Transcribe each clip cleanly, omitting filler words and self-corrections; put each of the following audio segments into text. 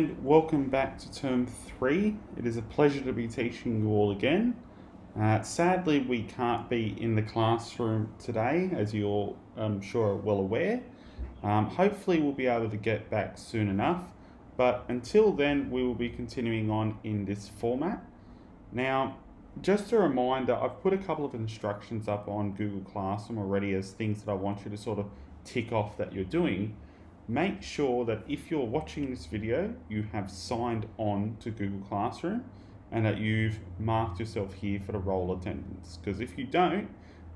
And welcome back to term 3. It is a pleasure to be teaching you all again. Sadly, we can't be in the classroom today, as you're sure are well aware. Hopefully, we'll be able to get back soon enough, but until then, we will be continuing on in this format. Now, just a reminder, I've put a couple of instructions up on Google Classroom already as things that I want you to sort of tick off that you're doing. Make sure that if you're watching this video, you have signed on to Google Classroom and that you've marked yourself here for the role attendance. Because if you don't,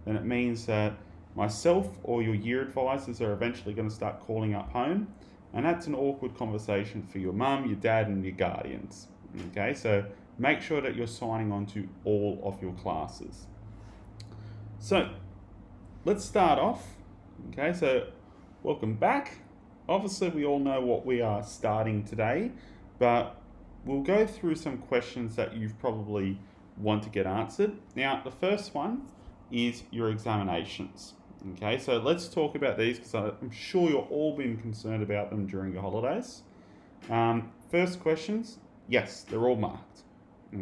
then it means that myself or your year advisors are eventually going to start calling up home, and that's an awkward conversation for your mum, your dad, and your guardians. Okay, so make sure that you're signing on to all of your classes. So let's start off. Okay, so welcome back. Obviously, we all know what we are starting today, but we'll go through some questions that you've probably want to get answered. Now, the first one is your examinations. Okay, so let's talk about these because I'm sure you've all been concerned about them during your holidays. First questions, yes, they're all marked.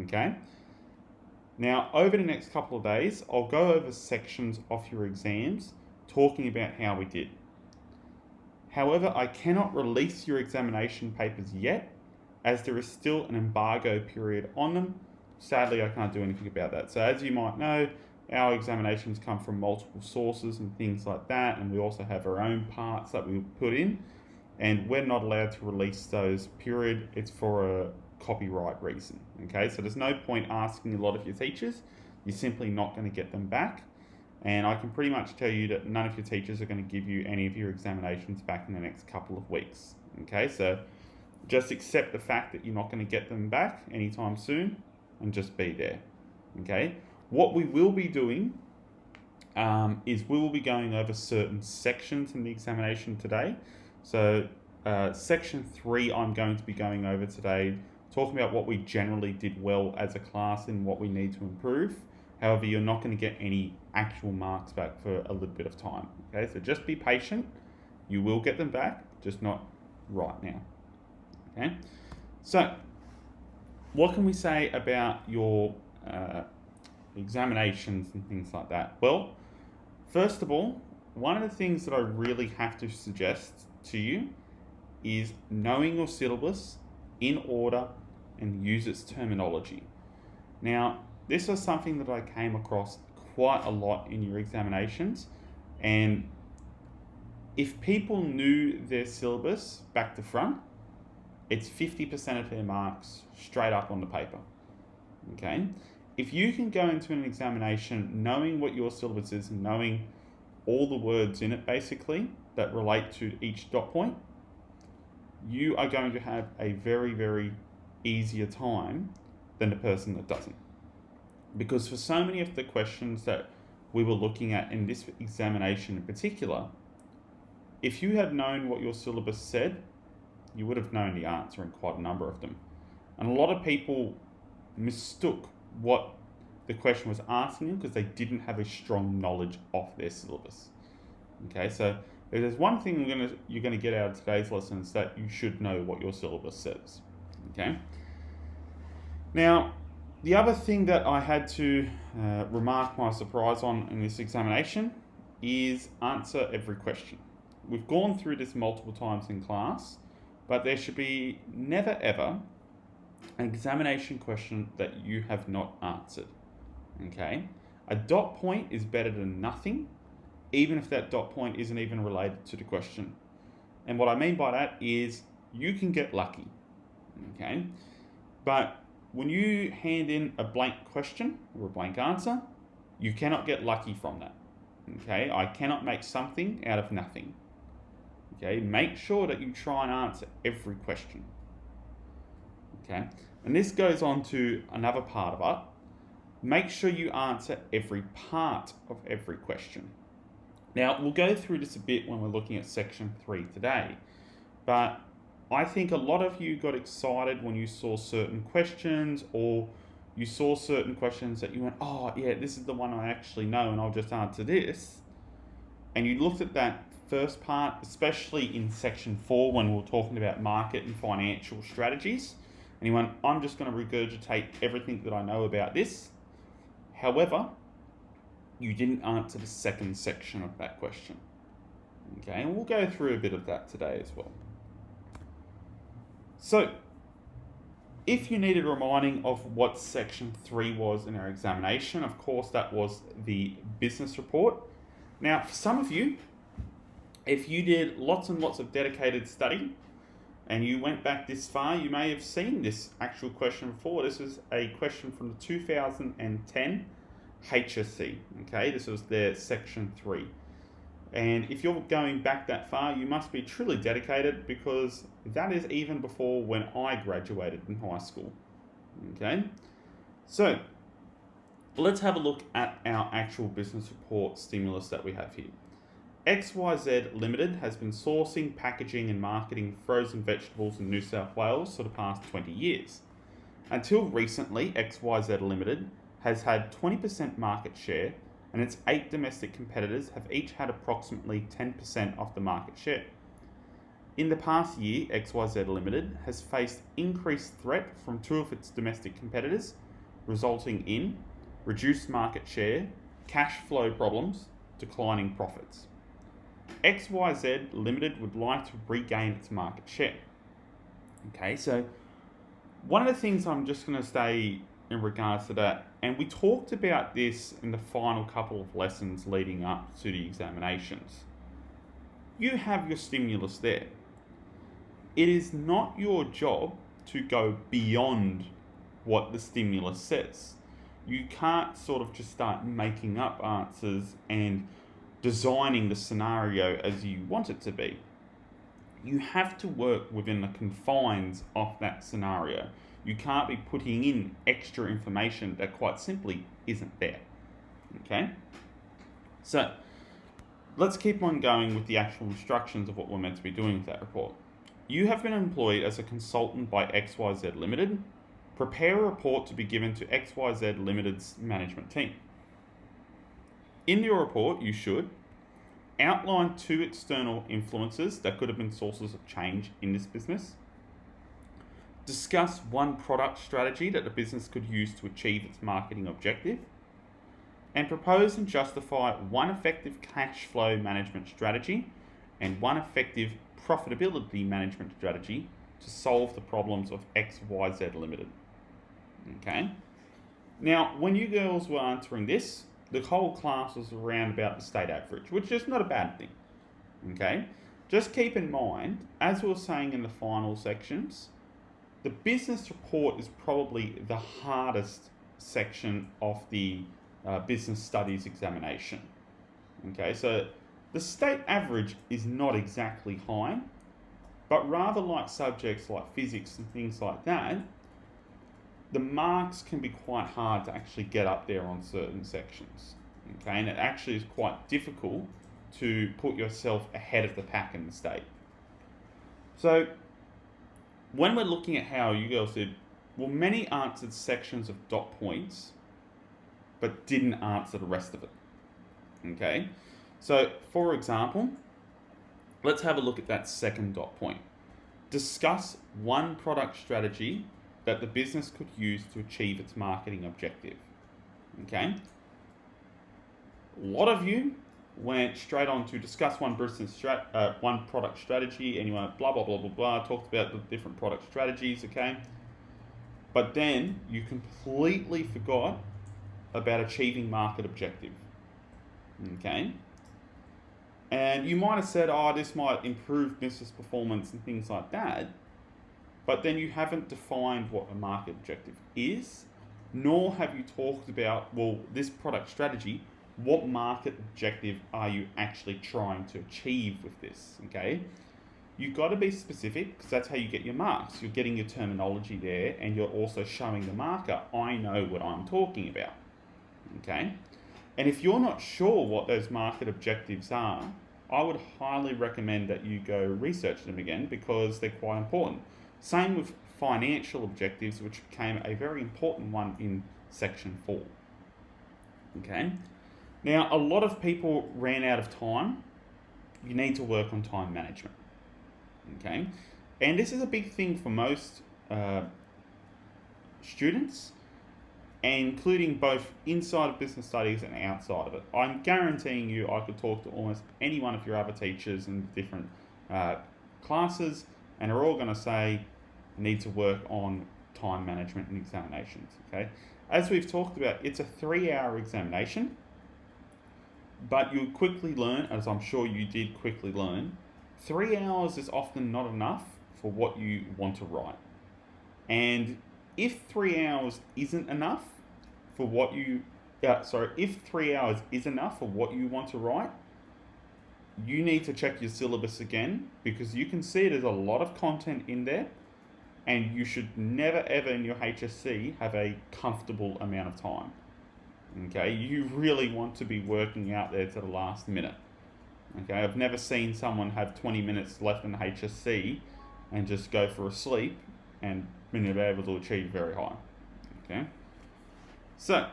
Okay. Now, over the next couple of days, I'll go over sections of your exams talking about how we did. However, I cannot release your examination papers yet, as there is still an embargo period on them. Sadly, I can't do anything about that. So as you might know, our examinations come from multiple sources and things like that, and we also have our own parts that we put in, and we're not allowed to release those, period. It's for a copyright reason. Okay, so there's no point asking a lot of your teachers. You're simply not going to get them back. And I can pretty much tell you that none of your teachers are going to give you any of your examinations back in the next couple of weeks. Okay, so just accept the fact that you're not going to get them back anytime soon and just be there. Okay, what we will be doing is we will be going over certain sections in the examination today. So section 3 I'm going to be going over today, talking about what we generally did well as a class and what we need to improve. However, you're not going to get any actual marks back for a little bit of time. Okay, so just be patient. You will get them back, just not right now. Okay, so what can we say about your examinations and things like that? Well, first of all, one of the things that I really have to suggest to you is knowing your syllabus in order and use its terminology. Now, this is something that I came across quite a lot in your examinations, and if people knew their syllabus back to front, it's 50% of their marks straight up on the paper. Okay, if you can go into an examination knowing what your syllabus is and knowing all the words in it basically that relate to each dot point, you are going to have a very, very easier time than the person that doesn't. Because for so many of the questions that we were looking at in this examination in particular, if you had known what your syllabus said, you would have known the answer in quite a number of them. And a lot of people mistook what the question was asking them because they didn't have a strong knowledge of their syllabus. Okay, so if there's one thing you're going to get out of today's lesson, is that you should know what your syllabus says. Okay. Now, the other thing that I had to remark my surprise on in this examination is answer every question. We've gone through this multiple times in class, but there should be never ever an examination question that you have not answered. Okay? A dot point is better than nothing, even if that dot point isn't even related to the question. And what I mean by that is you can get lucky. Okay? But when you hand in a blank question or a blank answer, you cannot get lucky from that. Okay, I cannot make something out of nothing. Okay, make sure that you try and answer every question. Okay, and this goes on to another part of it. Make sure you answer every part of every question. Now, we'll go through this a bit when we're looking at section 3 today, but I think a lot of you got excited when you saw certain questions, or you saw certain questions that you went, oh yeah, this is the one I actually know and I'll just answer this. And you looked at that first part, especially in section 4 when we were talking about market and financial strategies. Anyone, I'm just going to regurgitate everything that I know about this. However, you didn't answer the second section of that question. Okay, and we'll go through a bit of that today as well. So, if you needed reminding of what section 3 was in our examination, of course that was the business report. Now, for some of you, if you did lots and lots of dedicated study and you went back this far, you may have seen this actual question before. This was a question from the 2010 HSC. Okay, this was their section 3. And if you're going back that far, you must be truly dedicated, because that is even before when I graduated in high school. Okay, so let's have a look at our actual business report stimulus that we have here. XYZ Limited has been sourcing, packaging and marketing frozen vegetables in New South Wales for the past 20 years. Until recently, XYZ Limited has had 20% market share, and its 8 domestic competitors have each had approximately 10% of the market share. In the past year, XYZ Limited has faced increased threat from 2 of its domestic competitors, resulting in reduced market share, cash flow problems, declining profits. XYZ Limited would like to regain its market share. Okay, so one of the things I'm just going to say in regards to that, and we talked about this in the final couple of lessons leading up to the examinations. You have your stimulus there. It is not your job to go beyond what the stimulus says. You can't sort of just start making up answers and designing the scenario as you want it to be. You have to work within the confines of that scenario. You can't be putting in extra information that quite simply isn't there. Okay? So, let's keep on going with the actual instructions of what we're meant to be doing with that report. You have been employed as a consultant by XYZ Limited. Prepare a report to be given to XYZ Limited's management team. In your report, you should outline 2 external influences that could have been sources of change in this business. Discuss 1 product strategy that the business could use to achieve its marketing objective. And propose and justify 1 effective cash flow management strategy and 1 effective profitability management strategy to solve the problems of XYZ Limited. Okay. Now, when you girls were answering this, the whole class was around about the state average, which is not a bad thing. Okay. Just keep in mind, as we were saying in the final sections, the business report is probably the hardest section of the business studies examination. Okay, so the state average is not exactly high, but rather like subjects like physics and things like that, the marks can be quite hard to actually get up there on certain sections. Okay, and it actually is quite difficult to put yourself ahead of the pack in the state. So, when we're looking at how you girls did, well, many answered sections of dot points, but didn't answer the rest of it. Okay, so for example, let's have a look at that second dot point. Discuss 1 product strategy that the business could use to achieve its marketing objective. Okay, a lot of you went straight on to discuss 1 product strategy, and you went blah blah blah blah blah, talked about the different product strategies, okay? But then you completely forgot about achieving market objective. Okay? And you might have said, oh, this might improve business performance and things like that, but then you haven't defined what a market objective is, nor have you talked about, well, this product strategy, what market objective are you actually trying to achieve with this, okay? You've got to be specific, because that's how you get your marks. You're getting your terminology there, and you're also showing the marker, I know what I'm talking about, okay? And if you're not sure what those market objectives are, I would highly recommend that you go research them again, because they're quite important. Same with financial objectives, which became a very important one in section 4, okay? Now, a lot of people ran out of time you need to work on time management. Okay, and this is a big thing for most students, including both inside of business studies and outside of it. I'm guaranteeing you I could talk to almost any one of your other teachers in different classes, and they're all going to say need to work on time management and examinations. Okay, as we've talked about, it's a 3-hour examination, but you'll quickly learn, as I'm sure you did quickly learn, 3 hours is often not enough for what you want to write. And if 3 hours isn't enough for what you, if 3 hours is enough for what you want to write, you need to check your syllabus again, because you can see there's a lot of content in there, and you should never ever in your HSC have a comfortable amount of time. Okay, you really want to be working out there to the last minute. Okay, I've never seen someone have 20 minutes left in the HSC and just go for a sleep and be able to achieve very high. Okay, so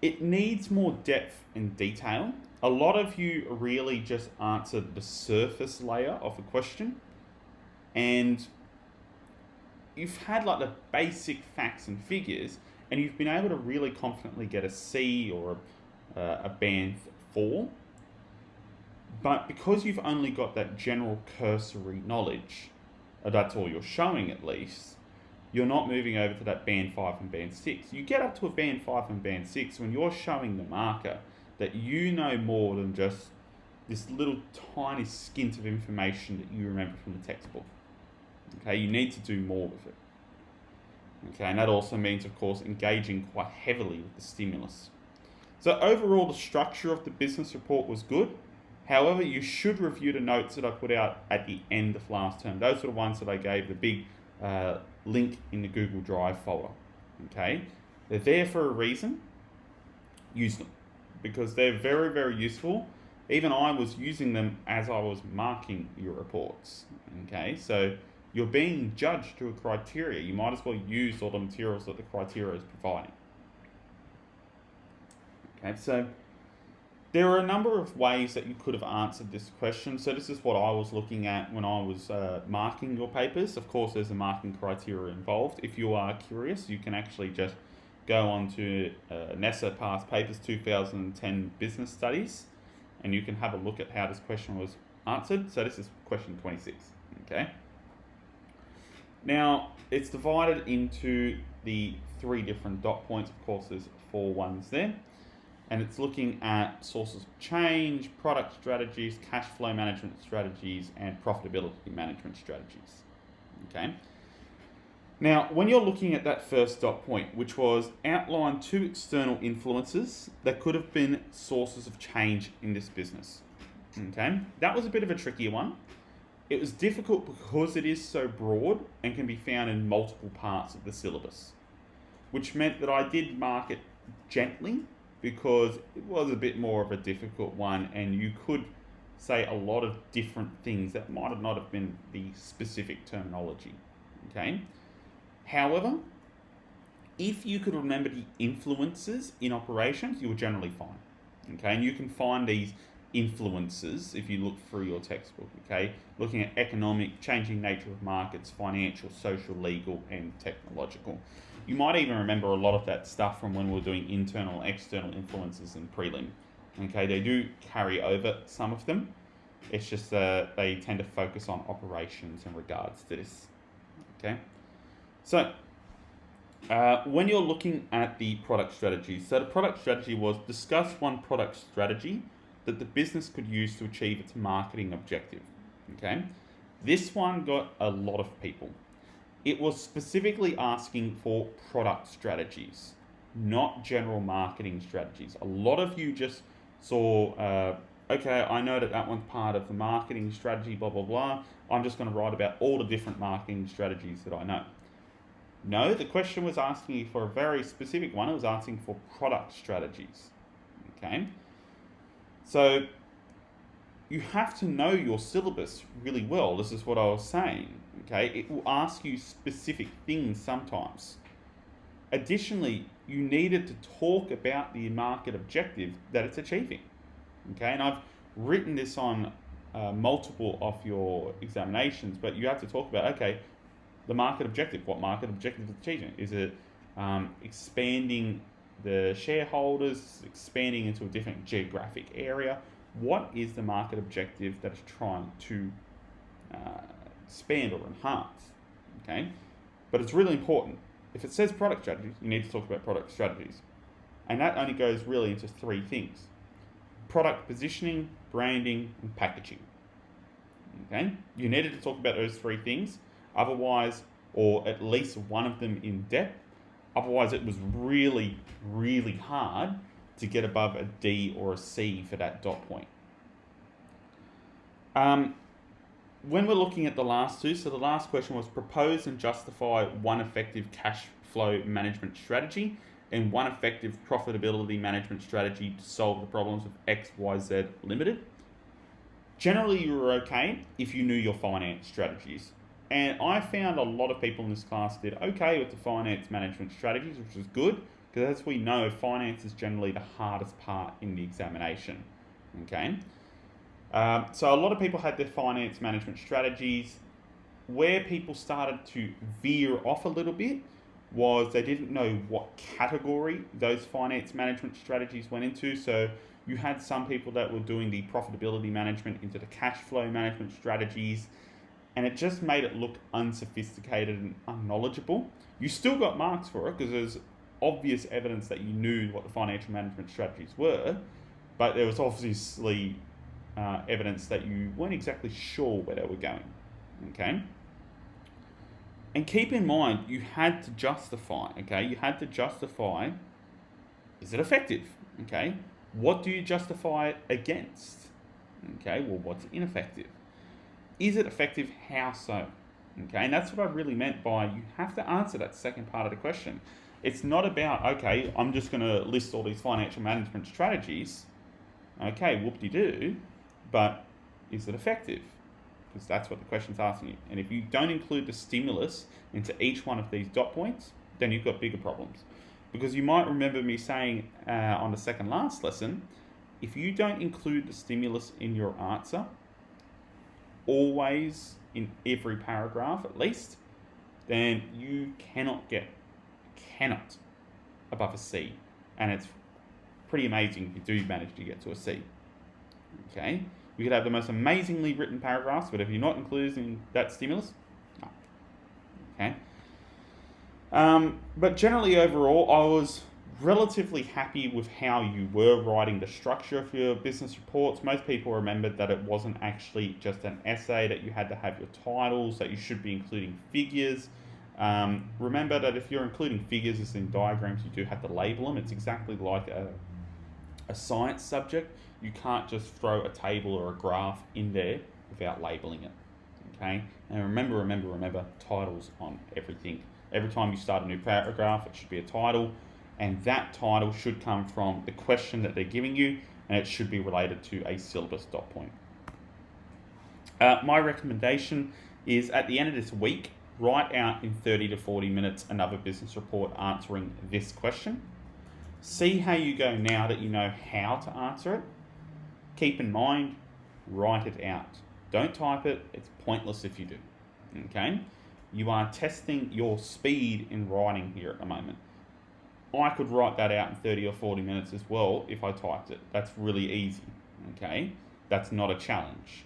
it needs more depth and detail. A lot of you really just answered the surface layer of a question, and you've had like the basic facts and figures, and you've been able to really confidently get a C or a band 4. But because you've only got that general cursory knowledge, that's all you're showing at least, you're not moving over to that band 5 and band 6. You get up to a band 5 and band 6 when you're showing the marker that you know more than just this little tiny skint of information that you remember from the textbook. Okay, you need to do more with it. Okay, and that also means, of course, engaging quite heavily with the stimulus. So overall, the structure of the business report was good. However, you should review the notes that I put out at the end of last term. Those are the ones that I gave the big link in the Google Drive folder. Okay, they're there for a reason. Use them, because they're very, very useful. Even I was using them as I was marking your reports. Okay, so you're being judged to a criteria. You might as well use all the materials that the criteria is providing. Okay, so there are a number of ways that you could have answered this question. So this is what I was looking at when I was marking your papers. Of course, there's a marking criteria involved. If you are curious, you can actually just go on to NESA Past Papers 2010 Business Studies, and you can have a look at how this question was answered. So this is question 26, okay? Now, it's divided into the 3 different dot points. Of course, there's 4 ones there. And it's looking at sources of change, product strategies, cash flow management strategies, and profitability management strategies. Okay. Now, when you're looking at that first dot point, which was outline 2 external influences that could have been sources of change in this business. Okay. That was a bit of a trickier one. It was difficult because it is so broad and can be found in multiple parts of the syllabus, which meant that I did mark it gently, because it was a bit more of a difficult one, and you could say a lot of different things that might not have been the specific terminology. Okay. However, if you could remember the influences in operations, you were generally fine. Okay, and you can find these influences if you look through your textbook. Okay, looking at economic, changing nature of markets, financial, social, legal, and technological. You might even remember a lot of that stuff from when we were doing internal and external influences in prelim. Okay, they do carry over some of them. It's just they tend to focus on operations in regards to this. Okay, so when you're looking at the product strategy, so the product strategy was discuss one product strategy that the business could use to achieve its marketing objective. Okay, this one got a lot of people. It was specifically asking for product strategies, not general marketing strategies. A lot of you just saw, okay, I know that one's part of the marketing strategy, blah, blah, blah. I'm just going to write about all the different marketing strategies that I know. No, the question was asking you for a very specific one. It was asking for product strategies. Okay. So you have to know your syllabus really well. This is what I was saying. Okay, it will ask you specific things sometimes. Additionally, you needed to talk about the market objective that it's achieving. Okay, and I've written this on multiple of your examinations, but you have to talk about, okay, the market objective. What market objective is achieving? Is it expanding the shareholders, expanding into a different geographic area? What is the market objective that is trying to expand or enhance? Okay, but it's really important. If it says product strategies, you need to talk about product strategies, and that only goes really into three things: product positioning, branding, and packaging. Okay, you needed to talk about those three things, otherwise, or at least one of them in depth. Otherwise, it was really, really hard to get above a D or a C for that dot point. When we're looking at the last two, so the last question was propose and justify one effective cash flow management strategy and one effective profitability management strategy to solve the problems of XYZ Limited. Generally, you were okay if you knew your finance strategies. And I found a lot of people in this class did okay with the finance management strategies, which is good, because as we know, finance is generally the hardest part in the examination. Okay. So a lot of people had their finance management strategies. Where people started to veer off a little bit was they didn't know what category those finance management strategies went into. So you had some people that were doing the profitability management into the cash flow management strategies, and it just made it look unsophisticated and unknowledgeable. You still got marks for it because there's obvious evidence that you knew what the financial management strategies were, but there was obviously evidence that you weren't exactly sure where they were going. Okay. And keep in mind, you had to justify, okay? You had to justify, is it effective? Okay. What do you justify it against? Okay, well, what's ineffective? Is it effective? How so? Okay, and that's what I really meant by you have to answer that second part of the question. It's not about, okay, I'm just going to list all these financial management strategies. Okay, whoop-de-doo, but is it effective? Because that's what the question's asking you. And if you don't include the stimulus into each one of these dot points, then you've got bigger problems. Because you might remember me saying on the second last lesson, if you don't include the stimulus in your answer, always in every paragraph at least, then you cannot above a C. And it's pretty amazing if you do manage to get to a C. Okay, you could have the most amazingly written paragraphs, but if you're not including that stimulus, no. Okay. But generally overall, I was relatively happy with how you were writing the structure of your business reports. Most people remembered that it wasn't actually just an essay, that you had to have your titles, that you should be including figures. Remember that if you're including figures as in diagrams, you do have to label them. It's exactly like a science subject. You can't just throw a table or a graph in there without labeling it. Okay? And remember, titles on everything. Every time you start a new paragraph, it should be a title, and that title should come from the question that they're giving you, and it should be related to a syllabus dot point. My recommendation is at the end of this week, write out in 30 to 40 minutes another business report answering this question. See how you go now that you know how to answer it. Keep in mind, write it out. Don't type it. It's pointless if you do. Okay? You are testing your speed in writing here at the moment. I could write that out in 30 or 40 minutes as well if I typed it. That's really easy. Okay? That's not a challenge.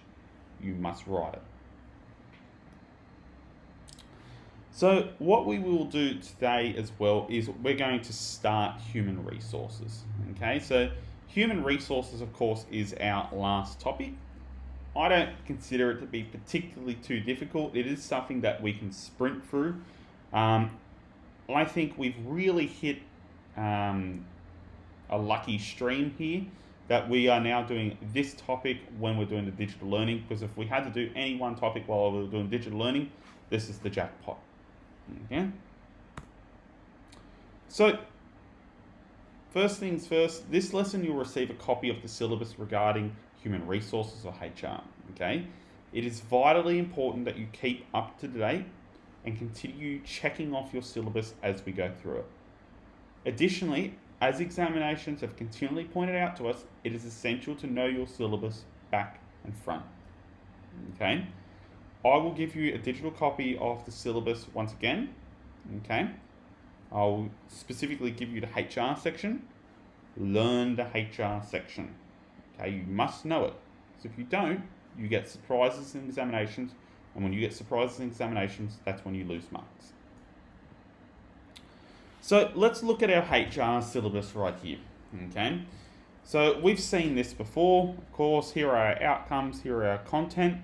You must write it. So what we will do today as well is we're going to start human resources. Okay, so human resources, of course, is our last topic. I don't consider it to be particularly too difficult. It is something that we can sprint through. I think we've really hit a lucky stream here that we are now doing this topic when we're doing the digital learning, because if we had to do any one topic while we were doing digital learning, this is the jackpot. Okay. So, first things first, this lesson you'll receive a copy of the syllabus regarding human resources or HR. Okay. It is vitally important that you keep up to date and continue checking off your syllabus as we go through it. Additionally, as examinations have continually pointed out to us, it is essential to know your syllabus back and front. Okay. I will give you a digital copy of the syllabus once again. Okay. I'll specifically give you the HR section. Learn the HR section. Okay, you must know it. So if you don't, you get surprises in examinations, and when you get surprises in examinations, that's when you lose marks. So let's look at our HR syllabus right here. Okay. So we've seen this before. Of course, here are our outcomes, here are our content.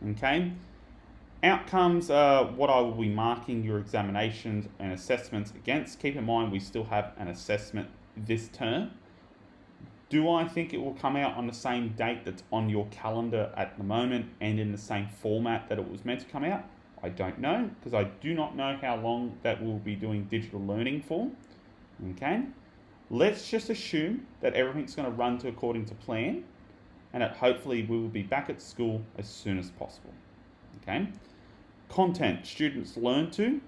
Okay. Outcomes are what I will be marking your examinations and assessments against. Keep in mind, we still have an assessment this term. Do I think it will come out on the same date that's on your calendar at the moment and in the same format that it was meant to come out? I don't know, because I do not know how long that we'll be doing digital learning for. Okay. Let's just assume that everything's going to run according to plan, and that hopefully we will be back at school as soon as possible. Okay. Content students learn to.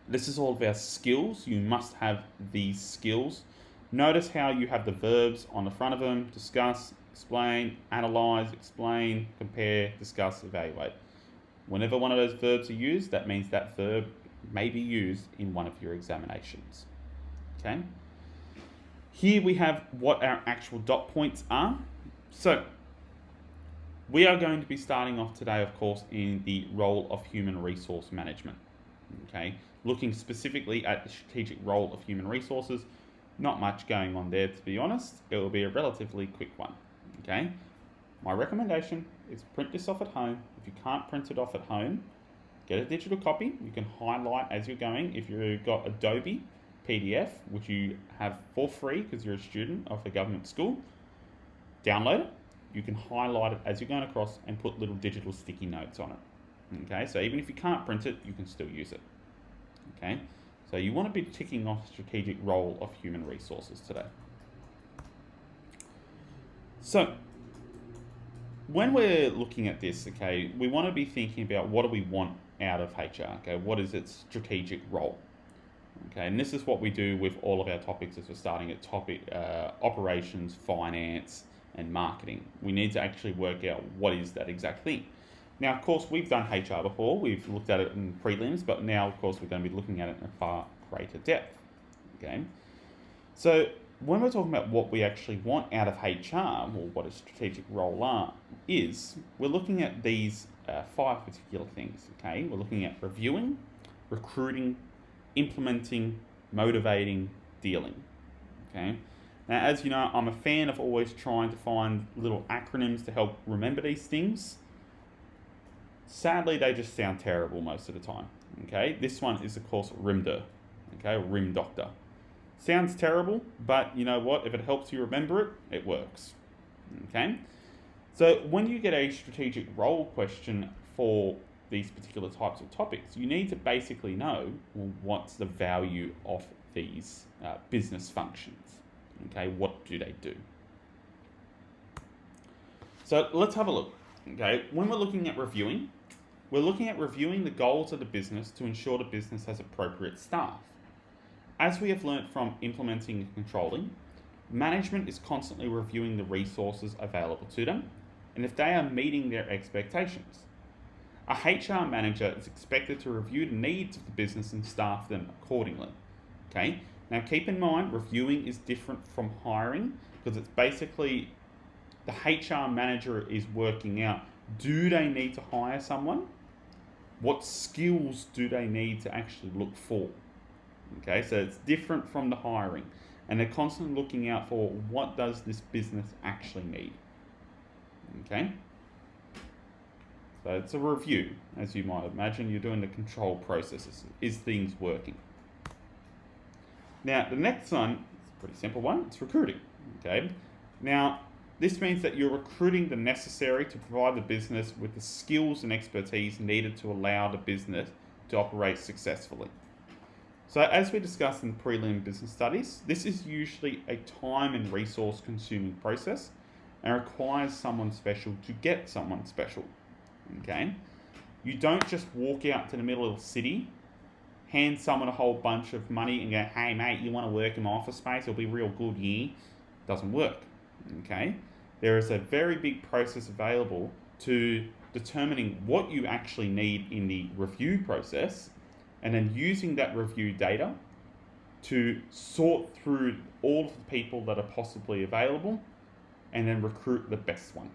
This is all of our skills. You must have these skills. Notice how you have the verbs on the front of them: discuss, explain, analyze, explain, compare, discuss, evaluate. Whenever one of those verbs are used, that means that verb may be used in one of your examinations. Okay. Here we have what our actual dot points are. So we are going to be starting off today, of course, in the role of human resource management. Okay, looking specifically at the strategic role of human resources. Not much going on there, to be honest. It will be a relatively quick one. Okay, my recommendation is print this off at home. If you can't print it off at home, get a digital copy. You can highlight as you're going. If you've got Adobe PDF, which you have for free because you're a student of a government school, download it. You can highlight it as you're going across and put little digital sticky notes on it. Okay, so even if you can't print it, you can still use it. Okay, so you want to be ticking off strategic role of human resources today. So when we're looking at this, okay, we want to be thinking about what do we want out of HR, okay, what is its strategic role? Okay, and this is what we do with all of our topics as we're starting at operations, finance, and marketing. We need to actually work out what is that exact thing. Now, of course, we've done HR before. We've looked at it in prelims, but now, of course, we're going to be looking at it in a far greater depth. Okay, so when we're talking about what we actually want out of HR, or what a strategic role is, we're looking at these 5 particular things. Okay, we're looking at reviewing, recruiting, implementing, motivating, dealing. Okay. Now, as you know, I'm a fan of always trying to find little acronyms to help remember these things. Sadly, they just sound terrible most of the time. Okay, this one is of course RIMDA. Okay, or RIM Doctor. Sounds terrible, but you know what? If it helps you remember it, it works. Okay, so when you get a strategic role question for these particular types of topics, you need to basically know, well, what's the value of these business functions. Okay, what do they do? So let's have a look. Okay, when we're looking at reviewing, we're looking at reviewing the goals of the business to ensure the business has appropriate staff. As we have learnt from implementing and controlling, management is constantly reviewing the resources available to them and if they are meeting their expectations. A HR manager is expected to review the needs of the business and staff them accordingly. Okay, now keep in mind, reviewing is different from hiring because it's basically the HR manager is working out, do they need to hire someone? What skills do they need to actually look for? Okay, so it's different from the hiring, and they're constantly looking out for what does this business actually need. Okay, so it's a review, as you might imagine. You're doing the control processes. Is things working? Now, the next one is a pretty simple one. It's recruiting. Okay, now this means that you're recruiting the necessary to provide the business with the skills and expertise needed to allow the business to operate successfully. So as we discussed in prelim business studies, this is usually a time and resource consuming process and requires someone special to get someone special. Okay, you don't just walk out to the middle of the city, hand someone a whole bunch of money and go, hey mate, you want to work in my office space? It'll be real good, yeah? Doesn't work. Okay, there is a very big process available to determining what you actually need in the review process, and then using that review data to sort through all of the people that are possibly available and then recruit the best one.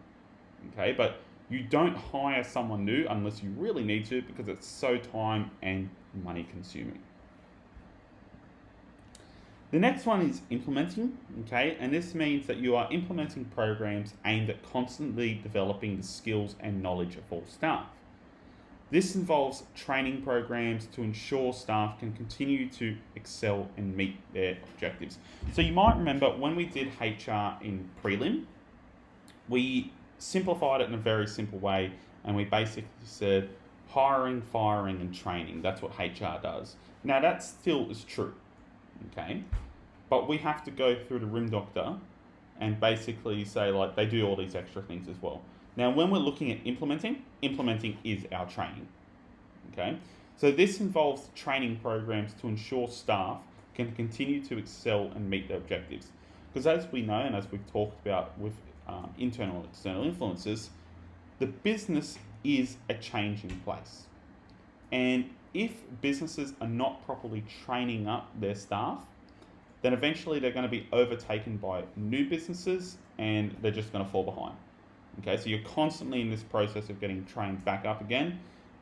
Okay, but you don't hire someone new unless you really need to, because it's so time and money consuming. The next one is implementing, okay, and this means that you are implementing programs aimed at constantly developing the skills and knowledge of all staff. This involves training programs to ensure staff can continue to excel and meet their objectives. So you might remember when we did HR in prelim, we simplified it in a very simple way, and we basically said hiring, firing, and training. That's what HR does. Now that still is true, okay? But we have to go through the rim doctor and basically say, like, they do all these extra things as well. Now, when we're looking at implementing is our training, okay? So this involves training programs to ensure staff can continue to excel and meet their objectives. Because as we know, and as we've talked about with internal and external influences, the business is a changing place. And if businesses are not properly training up their staff, then eventually they're going to be overtaken by new businesses and they're just going to fall behind. Okay, so you're constantly in this process of getting trained back up again.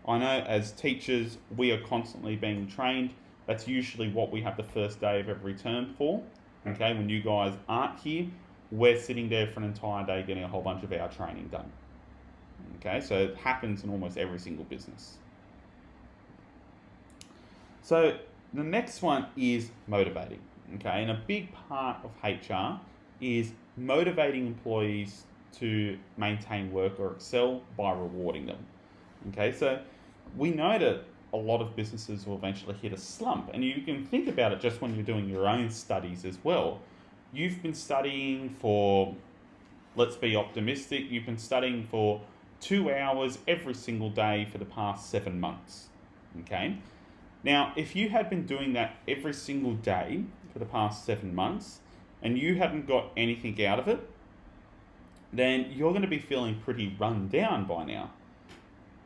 I know as teachers, we are constantly being trained. That's usually what we have the first day of every term for. Okay, when you guys aren't here, we're sitting there for an entire day getting a whole bunch of our training done. Okay, so it happens in almost every single business. So the next one is motivating. Okay, and a big part of HR is motivating employees to maintain work or excel by rewarding them. Okay, so we know that a lot of businesses will eventually hit a slump, and you can think about it just when you're doing your own studies as well. You've been studying for, let's be optimistic, you've been studying for 2 hours every single day for the past 7 months. Okay, now if you had been doing that every single day for the past 7 months and you hadn't got anything out of it, then you're going to be feeling pretty run down by now.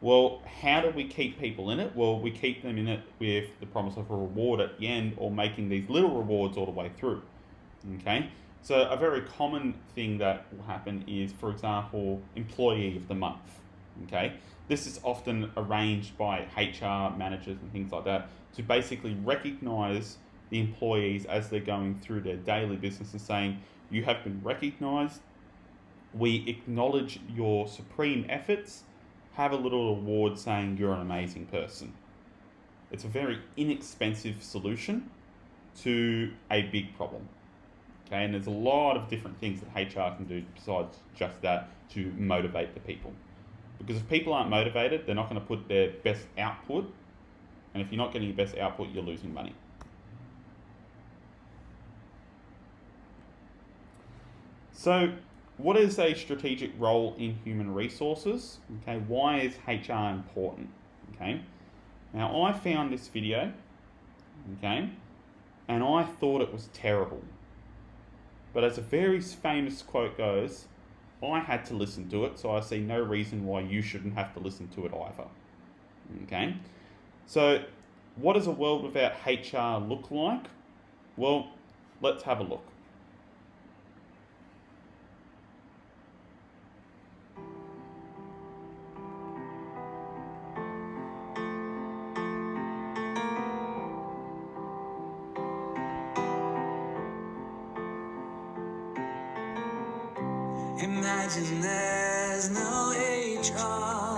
Well, how do we keep people in it? Well, we keep them in it with the promise of a reward at the end, or making these little rewards all the way through. Okay, so a very common thing that will happen is, for example, employee of the month. Okay, this is often arranged by HR managers and things like that to basically recognize the employees as they're going through their daily business and saying, you have been recognized, we acknowledge your supreme efforts, have a little award saying you're an amazing person. It's a very inexpensive solution to a big problem. Okay, and there's a lot of different things that HR can do besides just that to motivate the people. Because if people aren't motivated, they're not going to put their best output, and if you're not getting your best output, you're losing money. So, what is a strategic role in human resources? Okay, why is HR important? Okay, now I found this video, okay, and I thought it was terrible. But as a very famous quote goes, I had to listen to it, so I see no reason why you shouldn't have to listen to it either. Okay, so what does a world without HR look like? Well, let's have a look. Imagine there's no HR.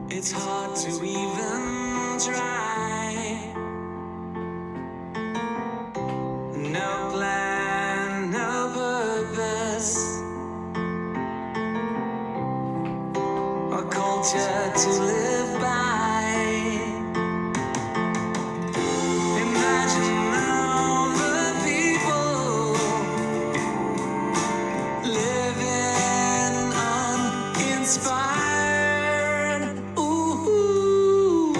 It's hard to even try. No plan, no purpose, or culture to live by. Imagine all the people living uninspired. Ooh,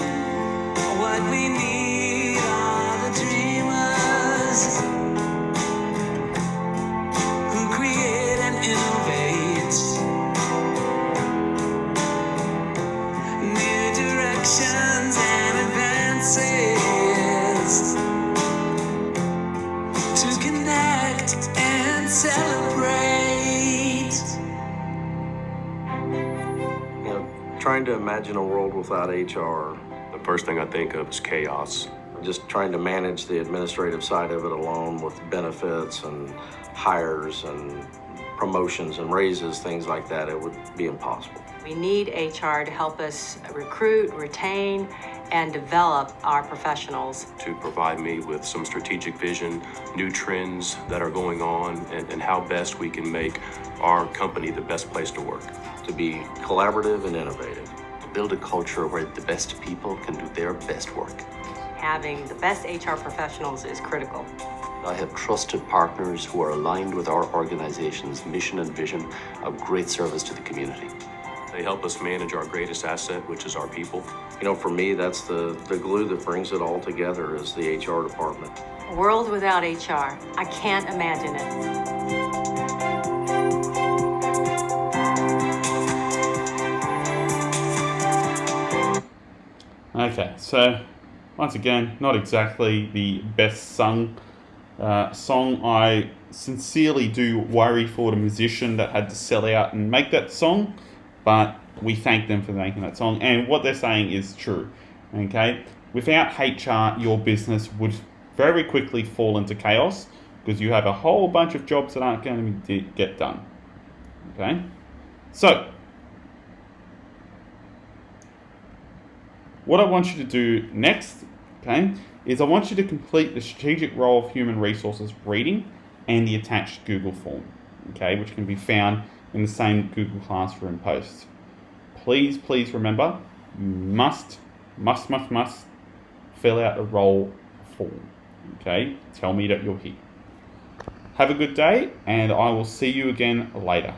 what we need are the dreamers who to imagine a world without HR. The first thing I think of is chaos. Just trying to manage the administrative side of it alone with benefits and hires and promotions and raises, things like that, it would be impossible. We need HR to help us recruit, retain, and develop our professionals. To provide me with some strategic vision, new trends that are going on, and how best we can make our company the best place to work. To be collaborative and innovative. To build a culture where the best people can do their best work. Having the best HR professionals is critical. I have trusted partners who are aligned with our organization's mission and vision of great service to the community. They help us manage our greatest asset, which is our people. You know, for me, that's the glue that brings it all together is the HR department. A world without HR, I can't imagine it. Okay, so once again, not exactly the best sung song. I sincerely do worry for the musician that had to sell out and make that song, but we thank them for making that song, and what they're saying is true. Okay, without HR, your business would very quickly fall into chaos because you have a whole bunch of jobs that aren't going to get done. Okay, so what I want you to do next, okay, is I want you to complete the strategic role of human resources reading and the attached Google form, okay, which can be found in the same Google Classroom post. Please remember, you must fill out a role form, okay? Tell me that you're here. Have a good day, and I will see you again later.